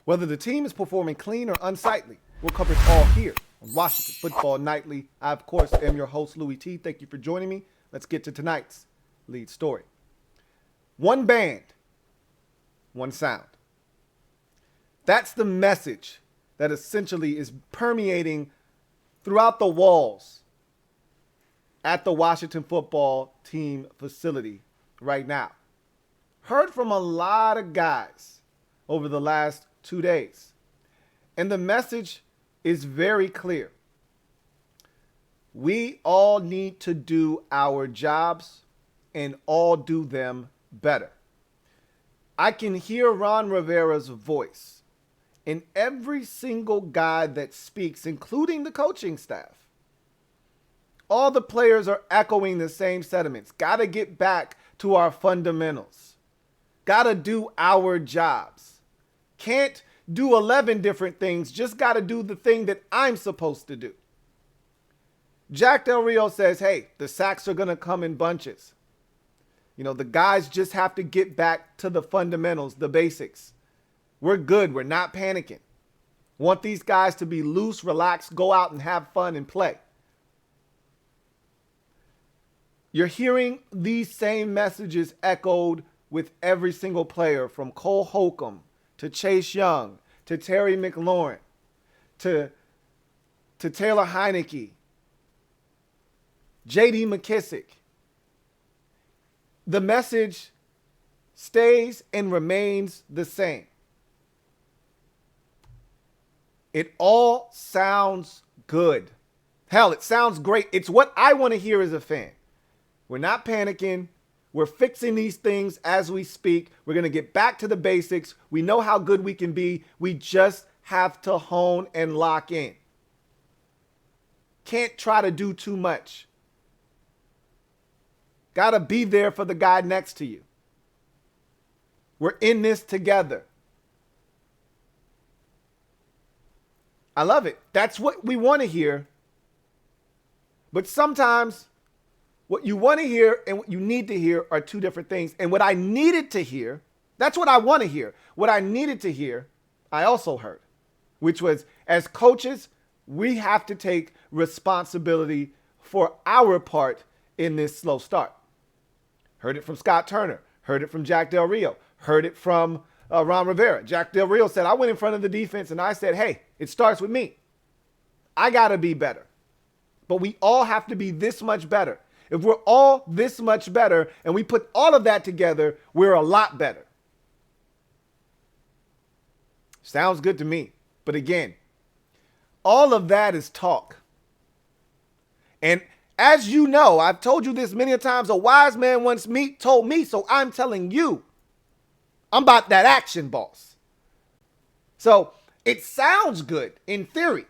Whether the team is performing clean or unsightly, we'll cover it all here on Washington Football Nightly. I, of course, am your host, Louie T. Thank you for joining me. Let's get to tonight's lead story. One band, one sound. That's the message that essentially is permeating throughout the walls at the Washington football team facility right now. Heard from a lot of guys over the last 2 days. And the message is very clear. We all need to do our jobs and all do them better. I can hear Ron Rivera's voice in every single guy that speaks, including the coaching staff. All the players are echoing the same sentiments. Got to get back to our fundamentals. Got to do our jobs. Can't do 11 different things. Just got to do the thing that I'm supposed to do. Jack Del Rio says, hey, the sacks are going to come in bunches. You know, the guys just have to get back to the fundamentals, the basics. We're good. We're not panicking. Want these guys to be loose, relaxed, go out and have fun and play. You're hearing these same messages echoed with every single player, from Cole Holcomb to Chase Young to Terry McLaurin to Taylor Heineke, J.D. McKissick. The message stays and remains the same. It all sounds good. Hell, it sounds great. It's what I want to hear as a fan. We're not panicking. We're fixing these things as we speak. We're going to get back to the basics. We know how good we can be. We just have to hone and lock in. Can't try to do too much. Got to be there for the guy next to you. We're in this together. I love it. That's what we want to hear. But sometimes what you want to hear and what you need to hear are two different things. And what I needed to hear, that's what I want to hear. What I needed to hear, I also heard, which was, as coaches, we have to take responsibility for our part in this slow start. Heard it from Scott Turner. Heard it from Jack Del Rio. Heard it from Ron Rivera. Jack Del Rio said, I went in front of the defense and I said, hey, it starts with me. I got to be better. But we all have to be this much better. If we're all this much better and we put all of that together, we're a lot better. Sounds good to me. But again, all of that is talk. And as you know, I've told you this many times, a wise man once told me, so I'm telling you, I'm about that action, boss. So it sounds good in theory.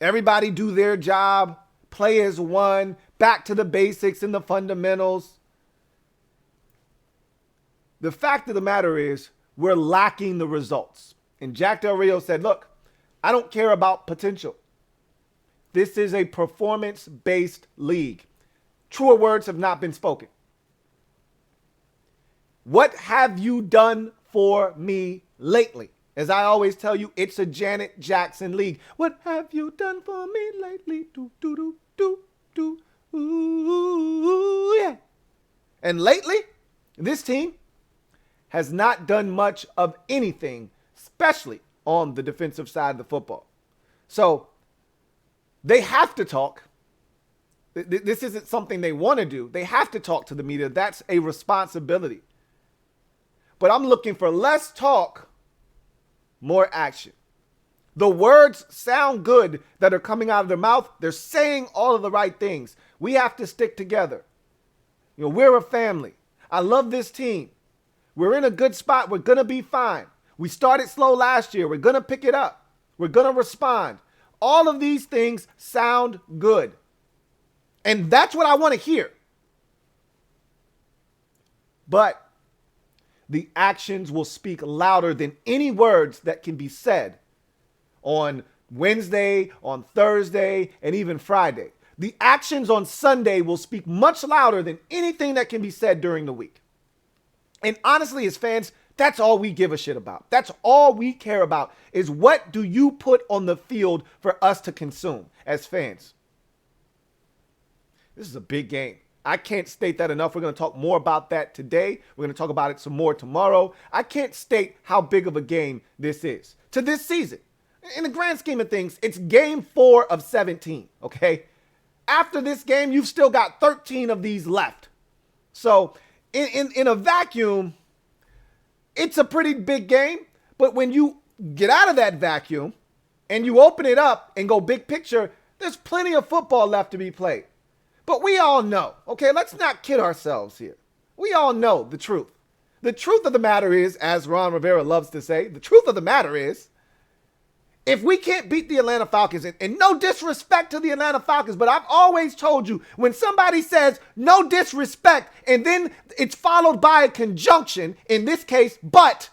Everybody do their job, play as one, back to the basics and the fundamentals. The fact of the matter is, we're lacking the results. And Jack Del Rio said, look, I don't care about potential. This is a performance-based league. Truer words have not been spoken. What have you done for me lately? As I always tell you, it's a Janet Jackson league. What have you done for me lately? Do, do, do, do, do. Ooh, yeah. And lately, this team has not done much of anything, especially on the defensive side of the football. So they have to talk. This isn't something they want to do. They have to talk to the media. That's a responsibility. But I'm looking for less talk, more action. The words sound good that are coming out of their mouth. They're saying all of the right things. We have to stick together. You know, we're a family. I love this team. We're in a good spot. We're going to be fine. We started slow last year. We're going to pick it up. We're going to respond. All of these things sound good. And that's what I want to hear. But the actions will speak louder than any words that can be said on Wednesday, on Thursday, and even Friday. The actions on Sunday will speak much louder than anything that can be said during the week. And honestly, as fans, That's all we give a shit about. That's all we care about is what do you put on the field for us to consume as fans. This is a big game. I can't state that enough. We're going to talk more about that today. We're going to talk about it some more tomorrow. I can't state how big of a game this is to this season. In the grand scheme of things, it's game 4 of 17, okay? After this game, you've still got 13 of these left. So in a vacuum, it's a pretty big game. But when you get out of that vacuum and you open it up and go big picture, there's plenty of football left to be played. But we all know, okay, let's not kid ourselves here. We all know the truth. The truth of the matter is, as Ron Rivera loves to say, the truth of the matter is, if we can't beat the Atlanta Falcons, and no disrespect to the Atlanta Falcons, but I've always told you, when somebody says no disrespect, and then it's followed by a conjunction, in this case, but,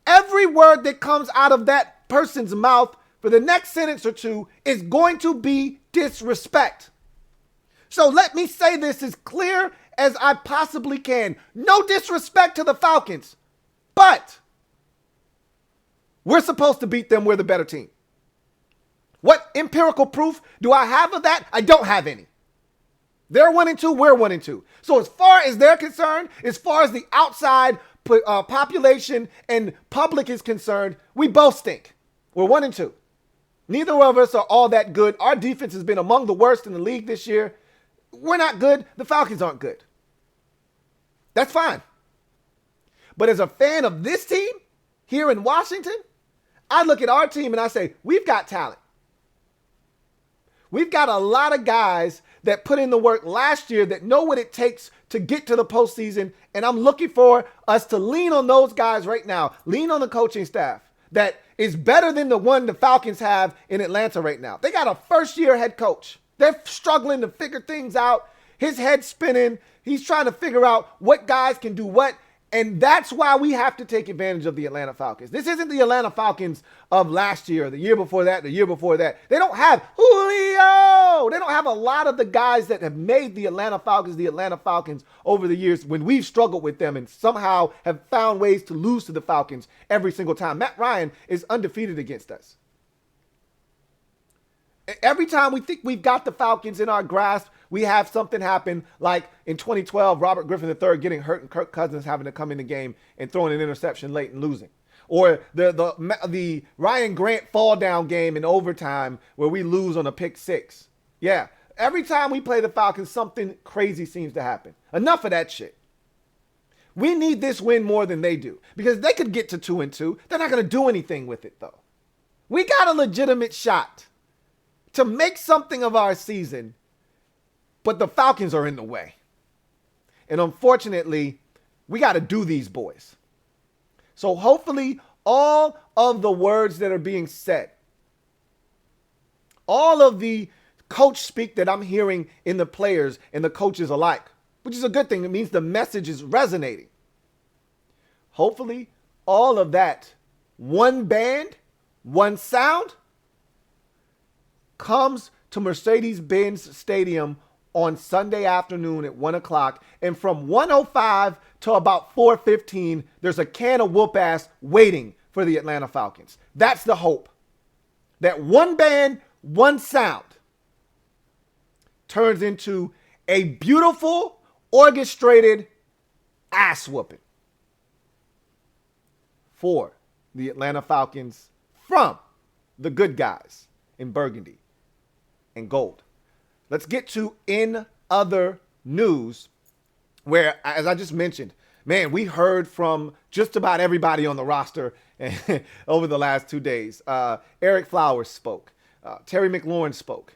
every word that comes out of that person's mouth for the next sentence or two is going to be disrespect. So let me say this as clear as I possibly can. No disrespect to the Falcons, but we're supposed to beat them. We're the better team. What empirical proof do I have of that? I don't have any. They're 1-2, we're 1-2. So as far as they're concerned, as far as the outside population and public is concerned, we both stink. We're 1-2. Neither of us are all that good. Our defense has been among the worst in the league this year. We're not good. The Falcons aren't good. That's fine. But as a fan of this team here in Washington, I look at our team and I say, we've got talent. We've got a lot of guys that put in the work last year that know what it takes to get to the postseason. And I'm looking for us to lean on those guys right now. Lean on the coaching staff that is better than the one the Falcons have in Atlanta right now. They got a first-year head coach. They're struggling to figure things out. His head's spinning. He's trying to figure out what guys can do what. And that's why we have to take advantage of the Atlanta Falcons. This isn't the Atlanta Falcons of last year, the year before that, the year before that. They don't have Julio. They don't have a lot of the guys that have made the Atlanta Falcons over the years when we've struggled with them and somehow have found ways to lose to the Falcons every single time. Matt Ryan is undefeated against us. Every time we think we've got the Falcons in our grasp, we have something happen like in 2012, Robert Griffin III getting hurt and Kirk Cousins having to come in the game and throwing an interception late and losing. Or the Ryan Grant fall down game in overtime where we lose on a pick 6. Yeah, every time we play the Falcons, something crazy seems to happen. Enough of that shit. We need this win more than they do because they could get to 2-2. They're not going to do anything with it, though. We got a legitimate shot to make something of our season, but the Falcons are in the way. And unfortunately, we got to do these boys. So hopefully all of the words that are being said, all of the coach speak that I'm hearing in the players and the coaches alike, which is a good thing. It means the message is resonating. Hopefully all of that, one band, one sound, comes to Mercedes-Benz Stadium on Sunday afternoon at 1 o'clock. And from 1:05 to about 4:15, there's a can of whoop ass waiting for the Atlanta Falcons. That's the hope. That one band, one sound turns into a beautiful, orchestrated ass whooping for the Atlanta Falcons from the good guys in burgundy and gold. Let's get to in other news where, as I just mentioned, man, we heard from just about everybody on the roster over the last 2 days. Eric Flowers spoke. Terry McLaurin spoke.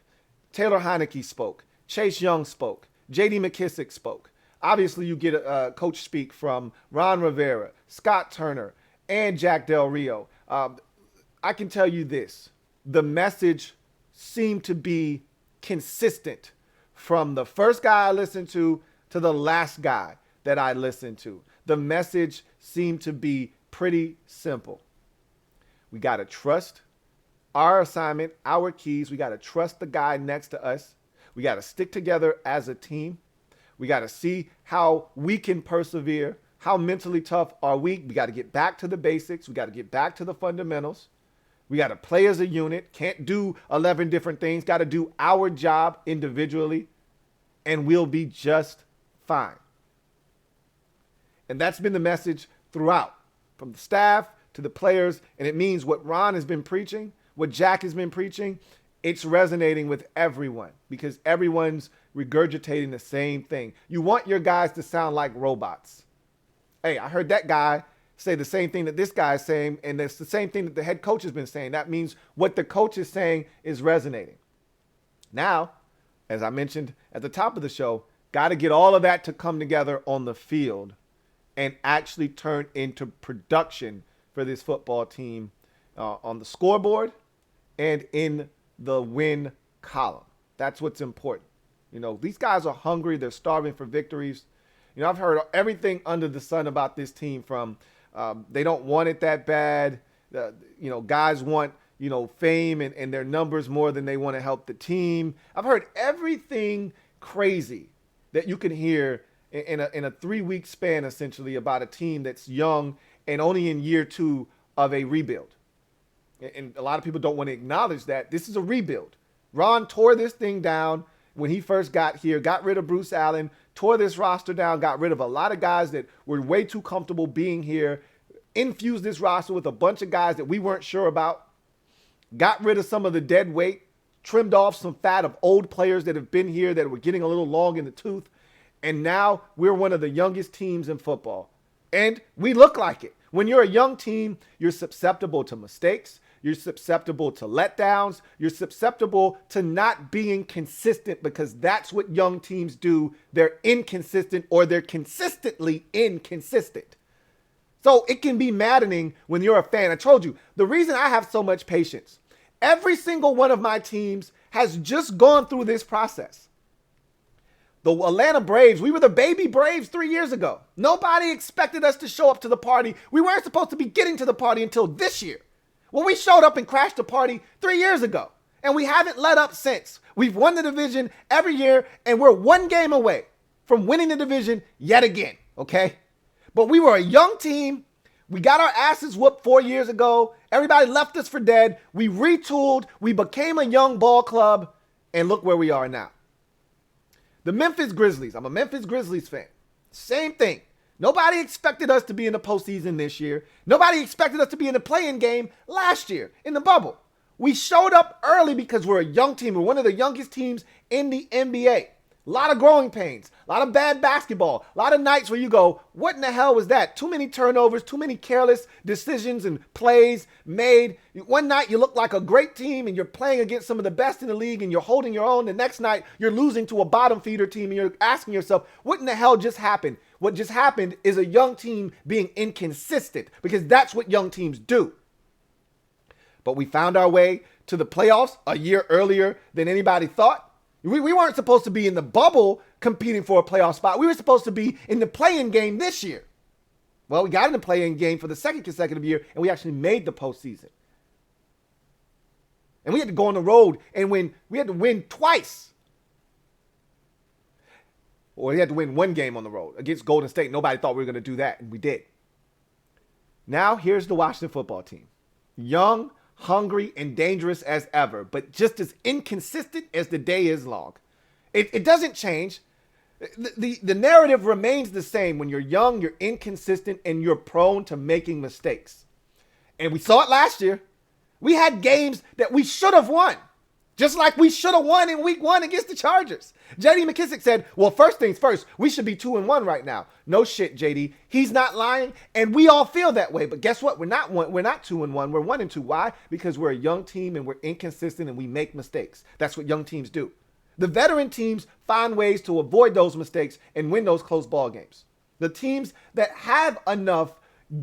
Taylor Heineke spoke. Chase Young spoke. J.D. McKissick spoke. Obviously, you get a coach speak from Ron Rivera, Scott Turner, and Jack Del Rio. I can tell you this. The message seemed to be consistent from the first guy I listened to the last guy that I listened to. The message seemed to be pretty simple. We got to trust our assignment, our keys. We got to trust the guy next to us. We got to stick together as a team. We got to see how we can persevere, how mentally tough are we? We got to get back to the basics. We got to get back to the fundamentals. We got to play as a unit. Can't do 11 different things. Got to do our job individually, and we'll be just fine. And that's been the message throughout, from the staff to the players. And it means what Ron has been preaching, what Jack has been preaching, it's resonating with everyone because everyone's regurgitating the same thing. You want your guys to sound like robots. Hey, I heard that guy say the same thing that this guy is saying, and it's the same thing that the head coach has been saying. That means what the coach is saying is resonating. Now, as I mentioned at the top of the show, got to get all of that to come together on the field and actually turn into production for this football team on the scoreboard and in the win column. That's what's important. You know, these guys are hungry. They're starving for victories. You know, I've heard everything under the sun about this team from they don't want it that bad. You know, guys want, you know, fame and their numbers more than they want to help the team. I've heard everything crazy that you can hear in a 3-week span, essentially, about a team that's young and only in year 2 of a rebuild. And a lot of people don't want to acknowledge that this is a rebuild. Ron tore this thing down when he first got here, got rid of Bruce Allen, tore this roster down, got rid of a lot of guys that were way too comfortable being here, infused this roster with a bunch of guys that we weren't sure about, got rid of some of the dead weight, trimmed off some fat of old players that have been here that were getting a little long in the tooth. And now we're one of the youngest teams in football. And we look like it. When you're a young team, you're susceptible to mistakes. You're susceptible to letdowns. You're susceptible to not being consistent because that's what young teams do. They're inconsistent or they're consistently inconsistent. So it can be maddening when you're a fan. I told you, the reason I have so much patience, every single one of my teams has just gone through this process. The Atlanta Braves, we were the baby Braves 3 years ago. Nobody expected us to show up to the party. We weren't supposed to be getting to the party until this year. Well, we showed up and crashed the party 3 years ago, and we haven't let up since. We've won the division every year, and we're one game away from winning the division yet again, okay? But we were a young team. We got our asses whooped 4 years ago. Everybody left us for dead. We retooled. We became a young ball club, and look where we are now. The Memphis Grizzlies. I'm a Memphis Grizzlies fan. Same thing. Nobody expected us to be in the postseason this year. Nobody expected us to be in the play-in game last year in the bubble. We showed up early because we're a young team. We're one of the youngest teams in the NBA. A lot of growing pains, a lot of bad basketball, a lot of nights where you go, what in the hell was that? Too many turnovers, too many careless decisions and plays made. One night you look like a great team and you're playing against some of the best in the league and you're holding your own. The next night you're losing to a bottom feeder team and you're asking yourself, what in the hell just happened? What just happened is a young team being inconsistent because that's what young teams do. But we found our way to the playoffs a year earlier than anybody thought. We weren't supposed to be in the bubble competing for a playoff spot. We were supposed to be in the play-in game this year. Well, we got in the play-in game for the second consecutive year, and we actually made the postseason. And we had to go on the road and win. We had to win twice. Or we had to win one game on the road against Golden State. Nobody thought we were going to do that, and we did. Now, here's the Washington football team. Young, hungry, and dangerous as ever, but just as inconsistent as the day is long. It doesn't change. The narrative remains the same. When you're young, you're inconsistent, and you're prone to making mistakes. And we saw it last year. We had games that we should have won, just like we should have won in week 1 against the Chargers. J.D. McKissick said, well, first things first, we should be 2-1 right now. No shit, J.D. He's not lying, and we all feel that way. But guess what? We're not 2-1. We're 1-2. Why? Because we're a young team, and we're inconsistent, and we make mistakes. That's what young teams do. The veteran teams find ways to avoid those mistakes and win those close ball games. The teams that have enough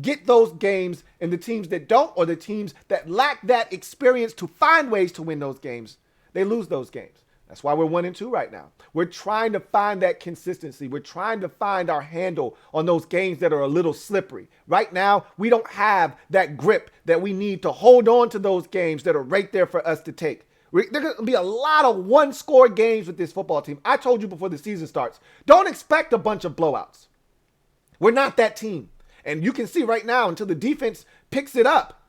get those games, and the teams that don't, or the teams that lack that experience to find ways to win those games, they lose those games. That's why we're 1-2 right now. We're trying to find that consistency. We're trying to find our handle on those games that are a little slippery. Right now, we don't have that grip that we need to hold on to those games that are right there for us to take. There's going to be a lot of one-score games with this football team. I told you before the season starts, don't expect a bunch of blowouts. We're not that team. And you can see right now, until the defense picks it up,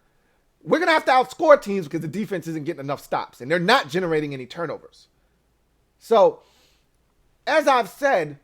we're going to have to outscore teams because the defense isn't getting enough stops and they're not generating any turnovers. So, as I've said,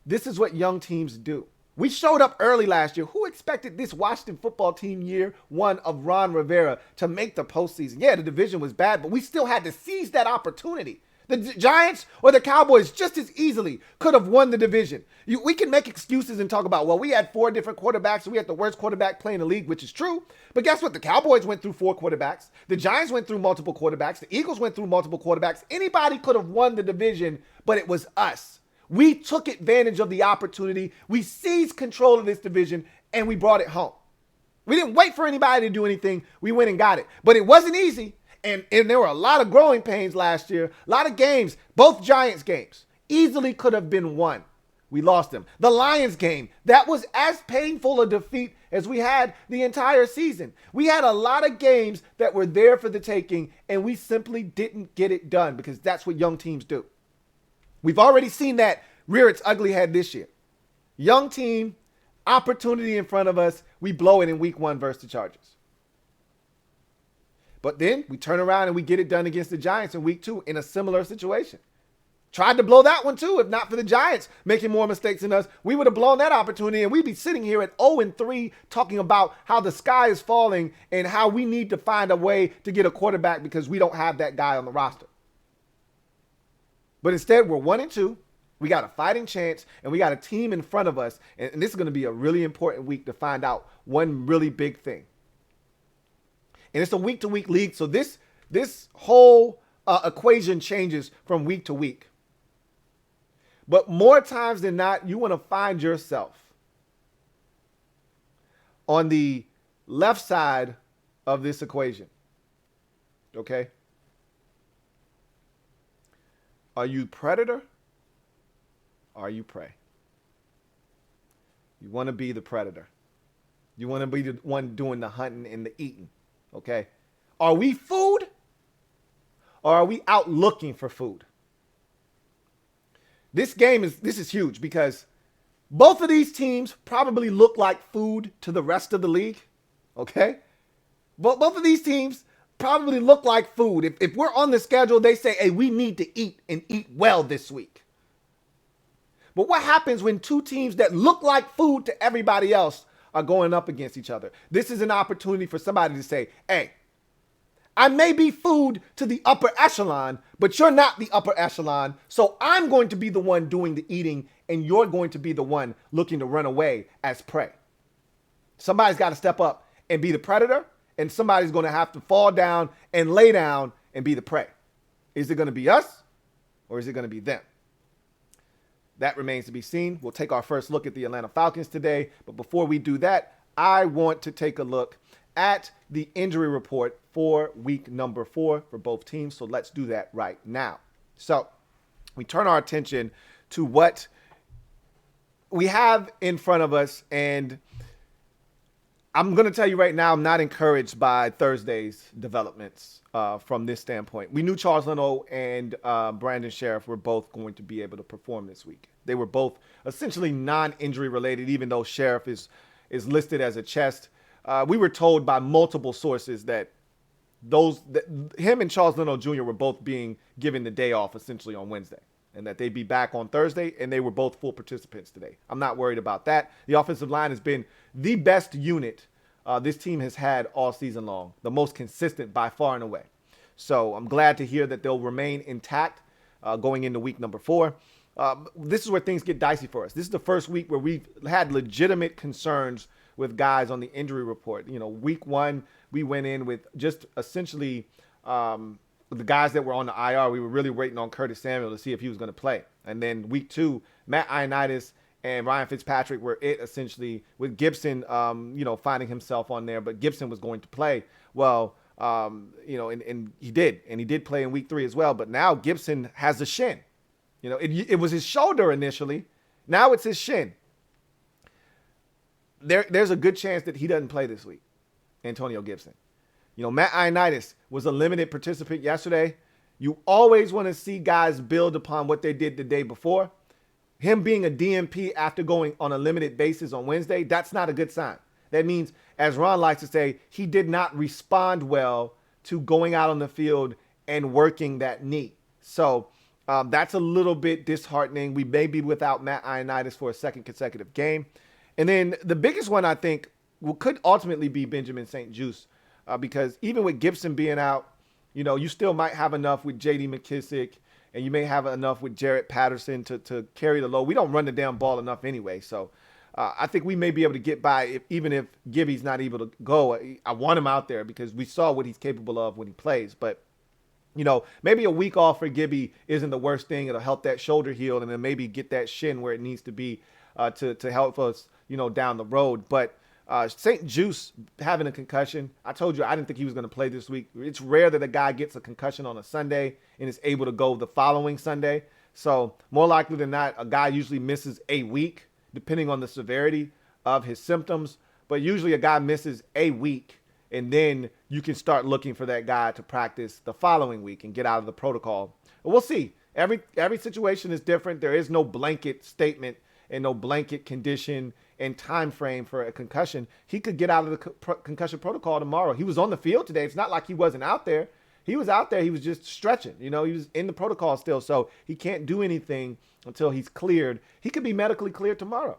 this is what young teams do. We showed up early last year. Who expected this Washington football team year one of Ron Rivera to make the postseason? Yeah, the division was bad, but we still had to seize that opportunity. The Giants or the Cowboys just as easily could have won the division. We can make excuses and talk about, well, we had 4 different quarterbacks and we had the worst quarterback play in the league, which is true. But guess what? The Cowboys went through 4 quarterbacks. The Giants went through multiple quarterbacks. The Eagles went through multiple quarterbacks. Anybody could have won the division, but it was us. We took advantage of the opportunity. We seized control of this division and we brought it home. We didn't wait for anybody to do anything. We went and got it. But it wasn't easy. And there were a lot of growing pains last year. A lot of games, both Giants games, easily could have been won. We lost them. The Lions game, that was as painful a defeat as we had the entire season. We had a lot of games that were there for the taking, and we simply didn't get it done because that's what young teams do. We've already seen that rear its ugly head this year. Young team, opportunity in front of us, we blow it in week 1 versus the Chargers. But then we turn around and we get it done against the Giants in week 2 in a similar situation. Tried to blow that one too. If not for the Giants making more mistakes than us, we would have blown that opportunity and we'd be sitting here at 0-3 talking about how the sky is falling and how we need to find a way to get a quarterback because we don't have that guy on the roster. But instead, we're 1-2. We got a fighting chance and we got a team in front of us. And this is going to be a really important week to find out one really big thing. And it's a week-to-week league, so this whole equation changes from week to week. But more times than not, you want to find yourself on the left side of this equation. Okay? Are you predator? Or are you prey? You want to be the predator. You want to be the one doing the hunting and the eating. Okay. Are we food or are we out looking for food? This is huge because both of these teams probably look like food to the rest of the league. Okay. But both of these teams probably look like food. If we're on the schedule, they say, hey, we need to eat and eat well this week. But what happens when 2 teams that look like food to everybody else are going up against each other? This is an opportunity for somebody to say, hey, I may be food to the upper echelon, but you're not the upper echelon. So I'm going to be the one doing the eating and you're going to be the one looking to run away as prey. Somebody's got to step up and be the predator and somebody's going to have to fall down and lay down and be the prey. Is it going to be us or is it going to be them? That remains to be seen. We'll take our first look at the Atlanta Falcons today. But before we do that, I want to take a look at the injury report for week number 4 for both teams. So let's do that right now. So we turn our attention to what we have in front of us. And I'm going to tell you right now, I'm not encouraged by Thursday's developments from this standpoint. We knew Charles Leno and Brandon Sheriff were both going to be able to perform this week. They were both essentially non-injury related, even though Sheriff is listed as a chest. We were told by multiple sources that him and Charles Leno Jr. were both being given the day off essentially on Wednesday and that they'd be back on Thursday, and they were both full participants today. I'm not worried about that. The offensive line has been the best unit this team has had all season long, the most consistent by far and away. So I'm glad to hear that they'll remain intact going into week number 4. This is where things get dicey for us. This is the first week where we've had legitimate concerns with guys on the injury report. You know, week 1, we went in with just essentially the guys that were on the IR. We were really waiting on Curtis Samuel to see if he was going to play. And then week 2, Matt Ioannidis and Ryan Fitzpatrick were it essentially, with Gibson, finding himself on there. But Gibson was going to play. Well, and he did play in week 3 as well. But now Gibson has a shin. You know, it was his shoulder initially. Now it's his shin. There's a good chance that he doesn't play this week, Antonio Gibson. You know, Matt Ioannidis was a limited participant yesterday. You always want to see guys build upon what they did the day before. him being a DNP after going on a limited basis on Wednesday, that's not a good sign. That means, as Ron likes to say, he did not respond well to going out on the field and working that knee. So that's a little bit disheartening. We may be without Matt Ioannidis for a second consecutive game. And then the biggest one, I think, could ultimately be Benjamin St-Juste, because even with Gibson being out, you still might have enough with J.D. McKissick, and you may have enough with Jarrett Patterson to carry the load. We don't run the damn ball enough anyway, so I think we may be able to get by even if Gibby's not able to go. I want him out there because we saw what he's capable of when he plays. But, maybe a week off for Gibby isn't the worst thing. It'll help that shoulder heal and then maybe get that shin where it needs to be to help us, down the road. But St-Juste having a concussion, I told you I didn't think he was going to play this week. It's rare that a guy gets a concussion on a Sunday and is able to go the following Sunday. So more likely than not, a guy usually misses a week, depending on the severity of his symptoms. But usually a guy misses a week, and then you can start looking for that guy to practice the following week and get out of the protocol. But we'll see. Every situation is different. There is no blanket statement and no blanket condition and time frame for a concussion. He could get out of the concussion protocol tomorrow. He was on the field today. It's not like he wasn't out there. He was out there. He was just stretching. He was in the protocol still, so he can't do anything until he's cleared. He could be medically cleared tomorrow,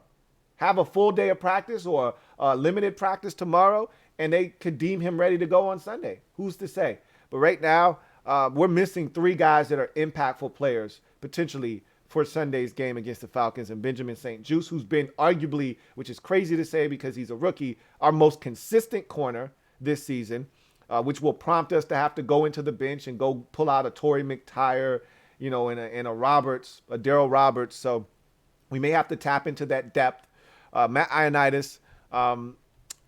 have a full day of practice or limited practice tomorrow, and they could deem him ready to go on Sunday. Who's to say? But right now, we're missing 3 guys that are impactful players potentially for Sunday's game against the Falcons, and Benjamin St-Juste, who's been arguably, which is crazy to say because he's a rookie, our most consistent corner this season, which will prompt us to have to go into the bench and go pull out a Torrey McTyer, and a Roberts, a Daryl Roberts. So we may have to tap into that depth. Matt Ioannidis,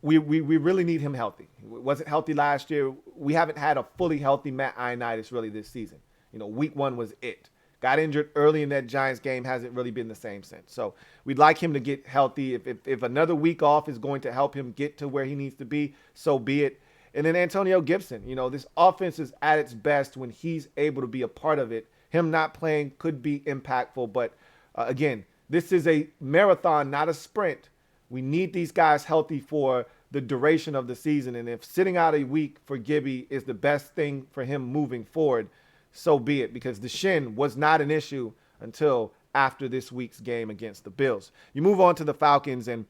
we really need him healthy. He wasn't healthy last year. We haven't had a fully healthy Matt Ioannidis really this season. Week 1 was it. Got injured early in that Giants game, hasn't really been the same since. So we'd like him to get healthy. If another week off is going to help him get to where he needs to be, so be it. And then Antonio Gibson, this offense is at its best when he's able to be a part of it. Him not playing could be impactful. But again, this is a marathon, not a sprint. We need these guys healthy for the duration of the season. And if sitting out a week for Gibby is the best thing for him moving forward, so be it, because the shin was not an issue until after this week's game against the Bills. You move on to the Falcons, and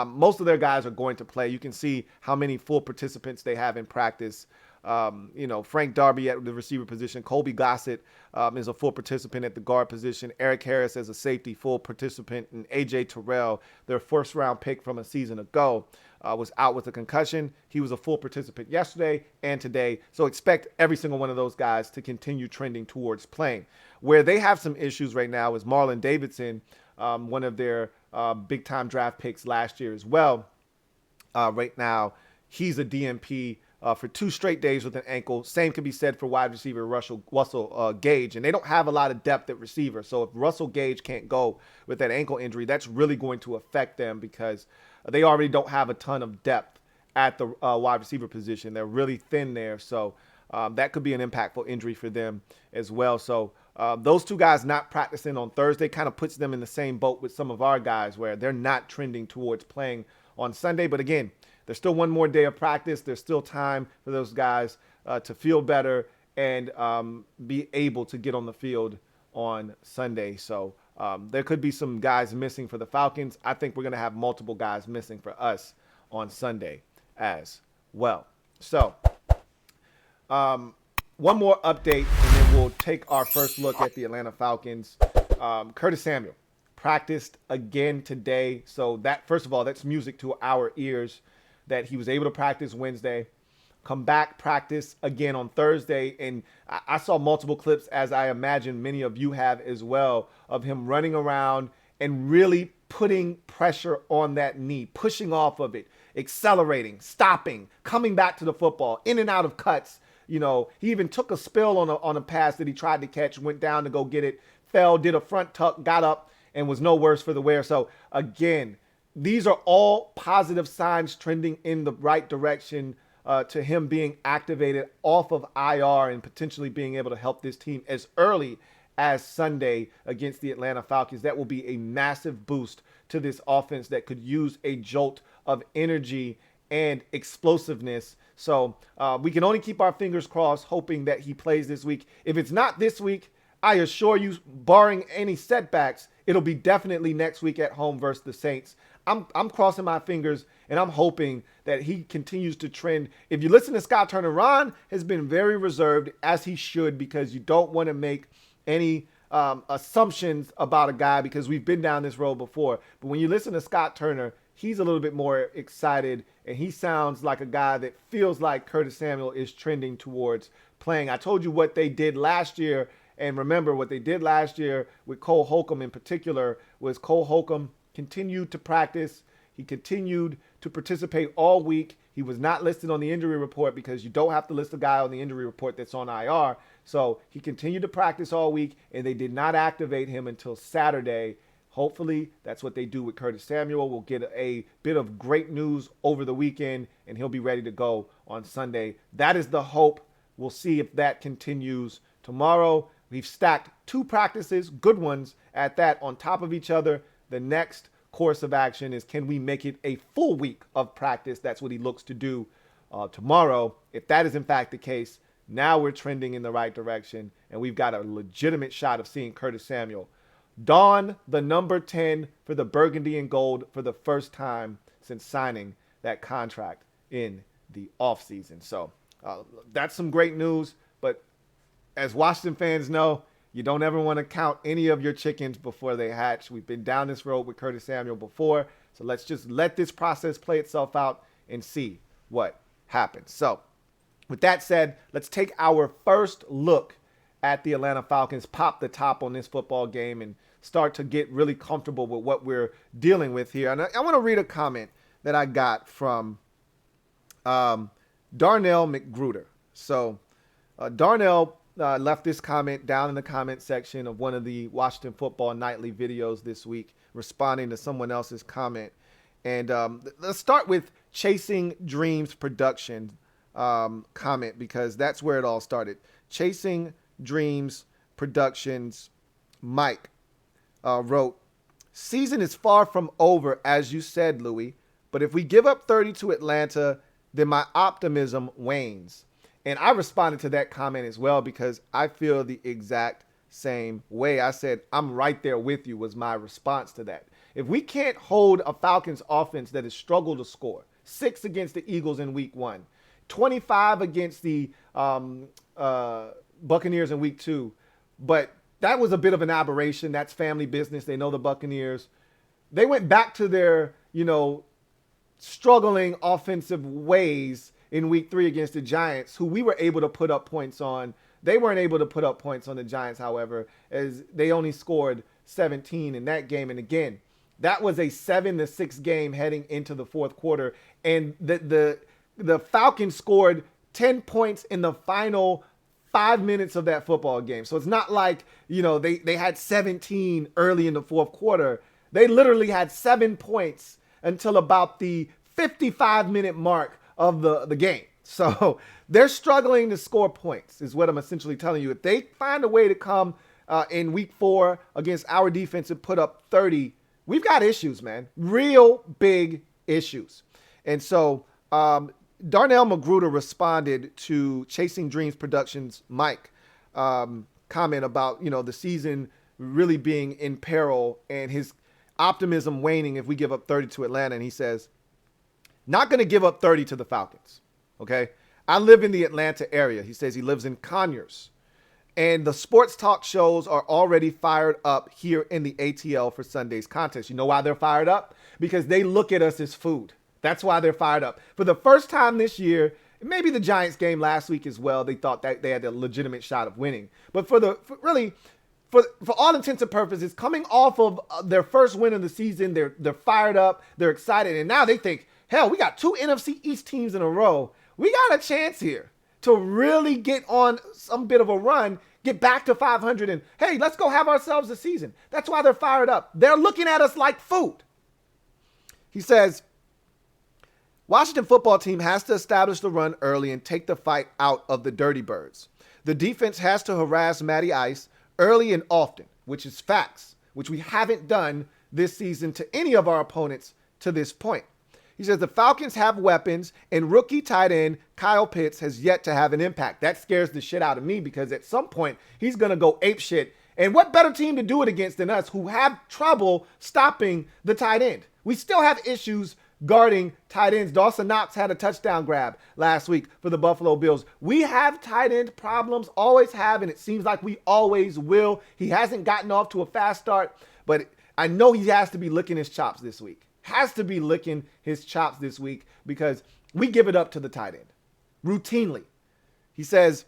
most of their guys are going to play. You can see how many full participants they have in practice. Frank Darby at the receiver position. Colby Gossett is a full participant at the guard position. Eric Harris as a safety, full participant. And A.J. Terrell, their first-round pick from a season ago, was out with a concussion. He was a full participant yesterday and today. So expect every single one of those guys to continue trending towards playing. Where they have some issues right now is Marlon Davidson, one of their big-time draft picks last year as well. Right now, he's a DNP for 2 straight days with an ankle. Same can be said for wide receiver Russell Gage. And they don't have a lot of depth at receiver. So if Russell Gage can't go with that ankle injury, that's really going to affect them because they already don't have a ton of depth at the wide receiver position. They're really thin there. So that could be an impactful injury for them as well. So those 2 guys not practicing on Thursday kind of puts them in the same boat with some of our guys where they're not trending towards playing on Sunday. But again, there's still one more day of practice. There's still time for those guys to feel better and be able to get on the field on Sunday. So there could be some guys missing for the Falcons. I think we're going to have multiple guys missing for us on Sunday as well. So one more update, and then we'll take our first look at the Atlanta Falcons. Curtis Samuel practiced again today. So that, first of all, that's music to our ears that he was able to practice Wednesday, come back, practice again on Thursday. And I saw multiple clips, as I imagine many of you have as well, of him running around and really putting pressure on that knee, pushing off of it, accelerating, stopping, coming back to the football, in and out of cuts. He even took a spill on a pass that he tried to catch, went down to go get it, fell, did a front tuck, got up, and was no worse for the wear. So again, these are all positive signs trending in the right direction to him being activated off of IR and potentially being able to help this team as early as Sunday against the Atlanta Falcons. That will be a massive boost to this offense that could use a jolt of energy and explosiveness. So we can only keep our fingers crossed, hoping that he plays this week. If it's not this week, I assure you, barring any setbacks, it'll be definitely next week at home versus the Saints. I'm crossing my fingers, and I'm hoping that he continues to trend. If you listen to Scott Turner, Ron has been very reserved, as he should, because you don't want to make any assumptions about a guy, because we've been down this road before. But when you listen to Scott Turner, he's a little bit more excited, and he sounds like a guy that feels like Curtis Samuel is trending towards playing. I told you what they did last year, and remember what they did last year with Cole Holcomb in particular was Cole Holcomb continued to practice. He continued to participate all week. He was not listed on the injury report because you don't have to list a guy on the injury report that's on IR. So he continued to practice all week, and they did not activate him until Saturday. Hopefully that's what they do with Curtis Samuel. We'll get a bit of great news over the weekend, and he'll be ready to go on Sunday. That is the hope. We'll see if that continues tomorrow. We've stacked 2 practices, good ones at that, on top of each other. The next course of action is, can we make it a full week of practice? That's what he looks to do tomorrow. If that is in fact the case, now we're trending in the right direction, and we've got a legitimate shot of seeing Curtis Samuel don the number 10 for the Burgundy and Gold for the first time since signing that contract in the offseason. So that's some great news, but as Washington fans know, you don't ever want to count any of your chickens before they hatch. We've been down this road with Curtis Samuel before, so let's just let this process play itself out and see what happens. So with that said, let's take our first look at the Atlanta Falcons, pop the top on this football game, and start to get really comfortable with what we're dealing with here. And I want to read a comment that I got from Darnell McGruder. So Darnell left this comment down in the comment section of one of the Washington Football Nightly videos this week, responding to someone else's comment. And let's start with Chasing Dreams Production comment, because that's where it all started. Chasing Dreams Productions Mike wrote, "Season is far from over, as you said, Louie, but if we give up 30 to Atlanta, then my optimism wanes." And I responded to that comment as well, because I feel the exact same way. I said, I'm right there with you, was my response to that. If we can't hold a Falcons offense that has struggled to score, 6 against the Eagles in week 1, 25 against the Buccaneers in week 2, but that was a bit of an aberration. That's family business. They know the Buccaneers. They went back to their, struggling offensive ways in week 3 against the Giants, who we were able to put up points on. They weren't able to put up points on the Giants, however, as they only scored 17 in that game. And again, that was a 7-6 game heading into the fourth quarter. And the Falcons scored 10 points in the final 5 minutes of that football game. So it's not like, they had 17 early in the fourth quarter. They literally had 7 points until about the 55-minute mark of the game. So they're struggling to score points, is what I'm essentially telling you. If they find a way to come in week 4 against our defense and put up 30, we've got issues, man. Real big issues. And so Darnell Magruder responded to Chasing Dreams Productions Mike comment about, the season really being in peril and his optimism waning if we give up 30 to Atlanta. And he says, not going to give up 30 to the Falcons. Okay. I live in the Atlanta area. He says he lives in Conyers, and the sports talk shows are already fired up here in the ATL for Sunday's contest. You know why they're fired up? Because they look at us as food. That's why they're fired up. For the first time this year, maybe the Giants game last week as well, they thought that they had a legitimate shot of winning. But for all intents and purposes, coming off of their first win of the season, they're fired up, they're excited, and now they think, hell, we got 2 NFC East teams in a row. We got a chance here to really get on some bit of a run, get back to 500, and hey, let's go have ourselves a season. That's why they're fired up. They're looking at us like food. He says, Washington football team has to establish the run early and take the fight out of the Dirty Birds. The defense has to harass Matty Ice, early and often, which is facts, which we haven't done this season to any of our opponents to this point. He says the Falcons have weapons, and rookie tight end Kyle Pitts has yet to have an impact. That scares the shit out of me because at some point he's going to go ape shit. And what better team to do it against than us, who have trouble stopping the tight end? We still have issues guarding tight ends. Dawson Knox had a touchdown grab last week for the Buffalo Bills. We have tight end problems, always have, and it seems like we always will. He hasn't gotten off to a fast start, but I know he has to be licking his chops this week. Has to be licking his chops this week because we give it up to the tight end routinely. He says,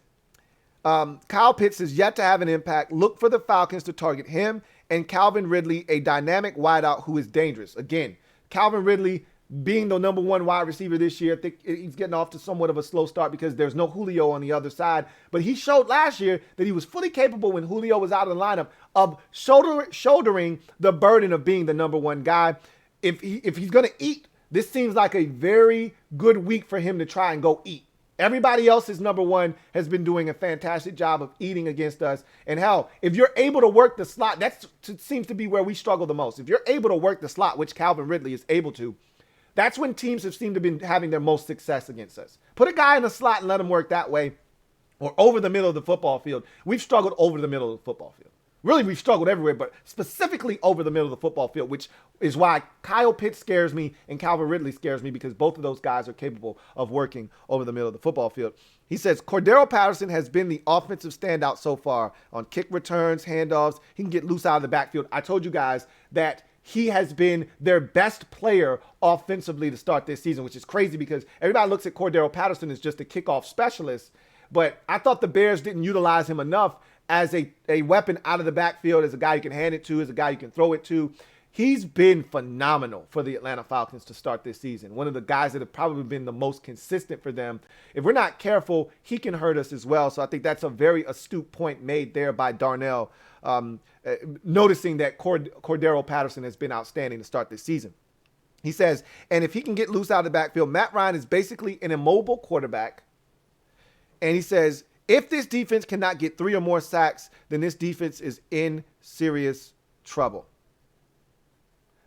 Kyle Pitts is yet to have an impact. Look for the Falcons to target him and Calvin Ridley, a dynamic wideout who is dangerous. Again, Calvin Ridley being the number one wide receiver this year. I think he's getting off to somewhat of a slow start because there's no Julio on the other side. But he showed last year that he was fully capable when Julio was out of the lineup of shouldering the burden of being the number one guy. If he's going to eat, this seems like a very good week for him to try and go eat. Everybody else's number one has been doing a fantastic job of eating against us. And hell, if you're able to work the slot, that seems to be where we struggle the most. If you're able to work the slot, which Calvin Ridley is able to, that's when teams have seemed to be having their most success against us. Put a guy in the slot and let him work that way or over the middle of the football field. We've struggled over the middle of the football field. Really, we've struggled everywhere, but specifically over the middle of the football field, which is why Kyle Pitts scares me and Calvin Ridley scares me because both of those guys are capable of working over the middle of the football field. He says, Cordero Patterson has been the offensive standout so far on kick returns, handoffs. He can get loose out of the backfield. I told you guys that he has been their best player offensively to start this season, which is crazy because everybody looks at Cordero Patterson as just a kickoff specialist, but I thought the Bears didn't utilize him enough as a weapon out of the backfield, as a guy you can hand it to, as a guy you can throw it to. He's been phenomenal for the Atlanta Falcons to start this season. One of the guys that have probably been the most consistent for them. If we're not careful, he can hurt us as well. So I think that's a very astute point made there by Darnell, noticing that Cordero Patterson has been outstanding to start this season. He says, and if he can get loose out of the backfield, Matt Ryan is basically an immobile quarterback. And he says, if this defense cannot get 3 or more sacks, then this defense is in serious trouble.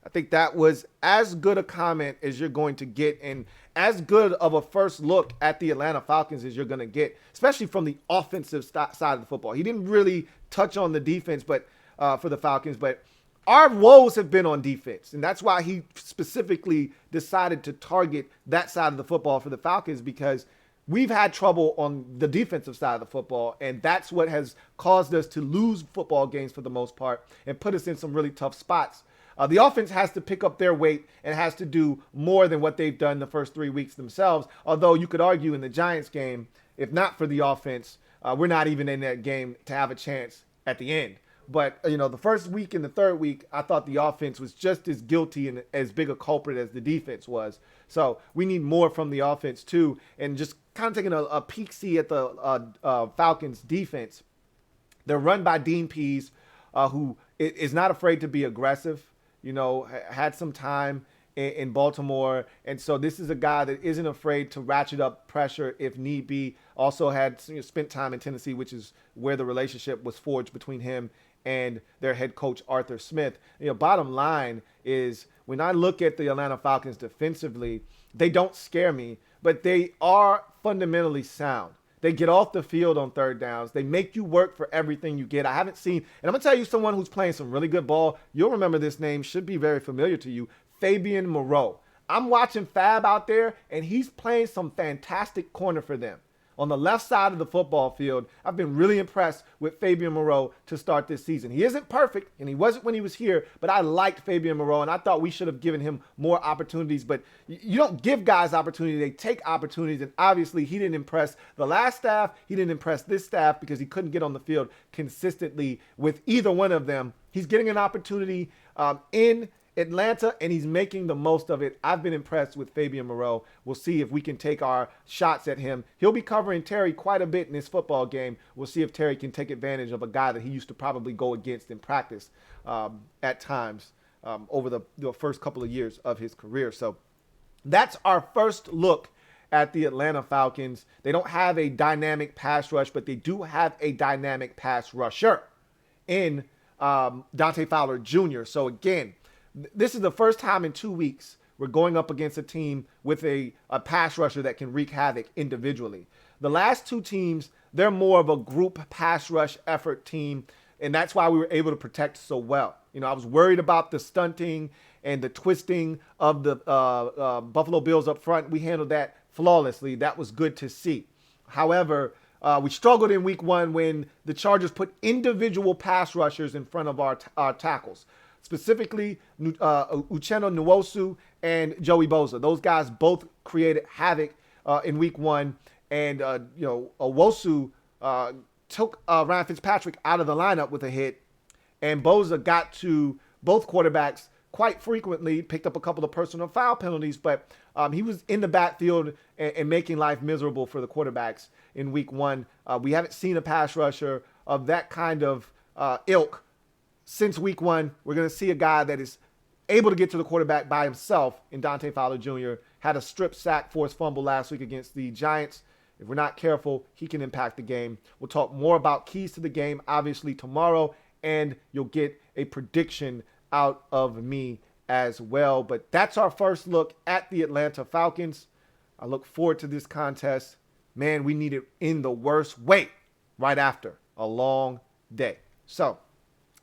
I think that was as good a comment as you're going to get and as good of a first look at the Atlanta Falcons as you're going to get, especially from the offensive side of the football. He didn't really touch on the defense but for the Falcons, but our woes have been on defense, and that's why he specifically decided to target that side of the football for the Falcons because we've had trouble on the defensive side of the football, and that's what has caused us to lose football games for the most part and put us in some really tough spots. The offense has to pick up their weight and has to do more than what they've done the first 3 weeks themselves, although you could argue in the Giants game, if not for the offense, we're not even in that game to have a chance at the end. But, you know, the first week and the third week, I thought the offense was just as guilty and as big a culprit as the defense was. So we need more from the offense, too. And just kind of taking a peek-see at the Falcons defense. They're run by Dean Pease, who is not afraid to be aggressive, you know, had some time in Baltimore. And so this is a guy that isn't afraid to ratchet up pressure if need be. Also had spent time in Tennessee, which is where the relationship was forged between him and their head coach, Arthur Smith. You know, bottom line is when I look at the Atlanta Falcons defensively, they don't scare me, but they are fundamentally sound. They get off the field on third downs. They make you work for everything you get. I haven't seen, and I'm going to tell you someone who's playing some really good ball. You'll remember this name, should be very familiar to you, Fabian Moreau. I'm watching Fab out there, and he's playing some fantastic corner for them. On the left side of the football field, I've been really impressed with Fabian Moreau to start this season. He isn't perfect, and he wasn't when he was here, but I liked Fabian Moreau, and I thought we should have given him more opportunities. But you don't give guys opportunity, they take opportunities, and obviously he didn't impress the last staff. He didn't impress this staff because he couldn't get on the field consistently with either one of them. He's getting an opportunity in Atlanta, and he's making the most of it. I've been impressed with Fabian Moreau. We'll see if we can take our shots at him. He'll be covering Terry quite a bit in this football game. We'll see if Terry can take advantage of a guy that he used to probably go against in practice at times over the first couple of years of his career. So that's our first look at the Atlanta Falcons. They don't have a dynamic pass rush, but they do have a dynamic pass rusher in Dante Fowler Jr. So again, this is the first time in 2 weeks we're going up against a team with a pass rusher that can wreak havoc individually. The last two teams, they're more of a group pass rush effort team, and that's why we were able to protect so well. You know, I was worried about the stunting and the twisting of the Buffalo Bills up front. We handled that flawlessly. That was good to see. However, we struggled in week 1 when the Chargers put individual pass rushers in front of our tackles, specifically Uchenna Nwosu and Joey Bosa. Those guys both created havoc in week 1. And, Nwosu took Ryan Fitzpatrick out of the lineup with a hit. And Bosa got to both quarterbacks quite frequently, picked up a couple of personal foul penalties, but he was in the backfield and making life miserable for the quarterbacks in week 1. We haven't seen a pass rusher of that kind of ilk since week 1. We're going to see a guy that is able to get to the quarterback by himself in Dante Fowler Jr. Had a strip sack, forced fumble last week against the Giants. If we're not careful, he can impact the game. We'll talk more about keys to the game, obviously, tomorrow, and you'll get a prediction out of me as well. But that's our first look at the Atlanta Falcons. I look forward to this contest. Man, we need it in the worst way right after a long day. So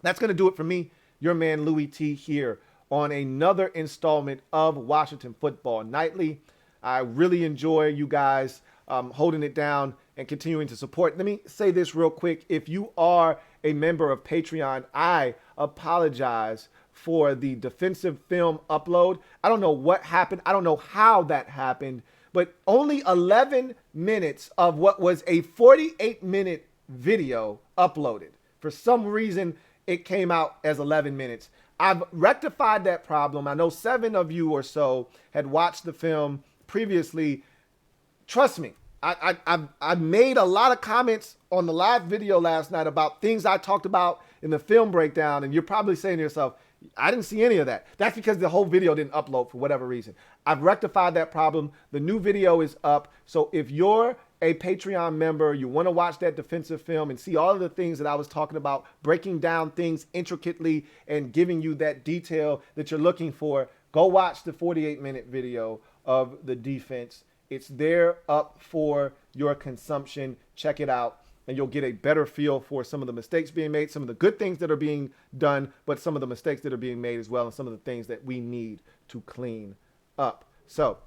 that's going to do it for me, your man Louie T, here on another installment of Washington Football Nightly. I really enjoy you guys holding it down and continuing to support. Let me say this real quick. If you are a member of Patreon, I apologize for the defensive film upload. I don't know what happened. I don't know how that happened, but only 11 minutes of what was a 48-minute video uploaded. For some reason, it came out as 11 minutes. I've rectified that problem. I know 7 of you or so had watched the film previously. Trust me, I made a lot of comments on the live video last night about things I talked about in the film breakdown, and you're probably saying to yourself, I didn't see any of that. That's because the whole video didn't upload for whatever reason. I've rectified that problem. The new video is up. So if you're a Patreon member, you want to watch that defensive film and see all of the things that I was talking about, breaking down things intricately and giving you that detail that you're looking for, go watch the 48-minute video of the defense. It's there up for your consumption. Check it out, and you'll get a better feel for some of the mistakes being made, some of the good things that are being done, but some of the mistakes that are being made as well, and some of the things that we need to clean up. So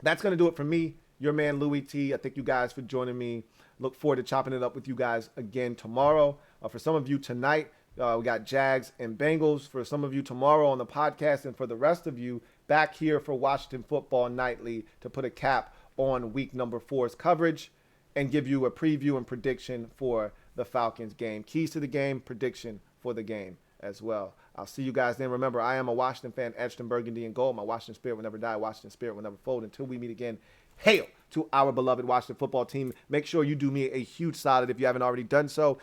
that's going to do it for me, your man Louie T. I thank you guys for joining me. Look forward to chopping it up with you guys again tomorrow. For some of you tonight, we got Jags and Bengals. For some of you tomorrow on the podcast, and for the rest of you back here for Washington Football Nightly to put a cap on week number 4's coverage and give you a preview and prediction for the Falcons game. Keys to the game, prediction for the game as well. I'll see you guys then. Remember, I am a Washington fan, etched in burgundy and gold. My Washington spirit will never die. Washington spirit will never fold. Until we meet again, hail to our beloved Washington football team. Make sure you do me a huge solid if you haven't already done so.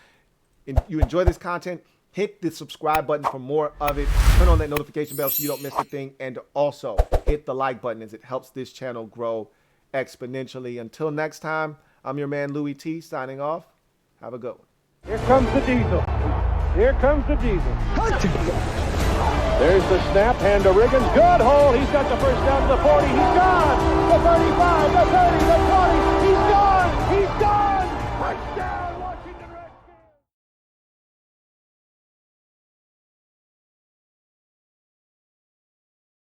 If you enjoy this content, hit the subscribe button for more of it. Turn on that notification bell so you don't miss a thing. And also hit the like button as it helps this channel grow exponentially. Until next time, I'm your man Louie T signing off. Have a good one. Here comes the diesel. Here comes the diesel. There's the snap, hand to Riggins. Good hold. He's got the first down to the 40. He's gone. The 35, the 30, the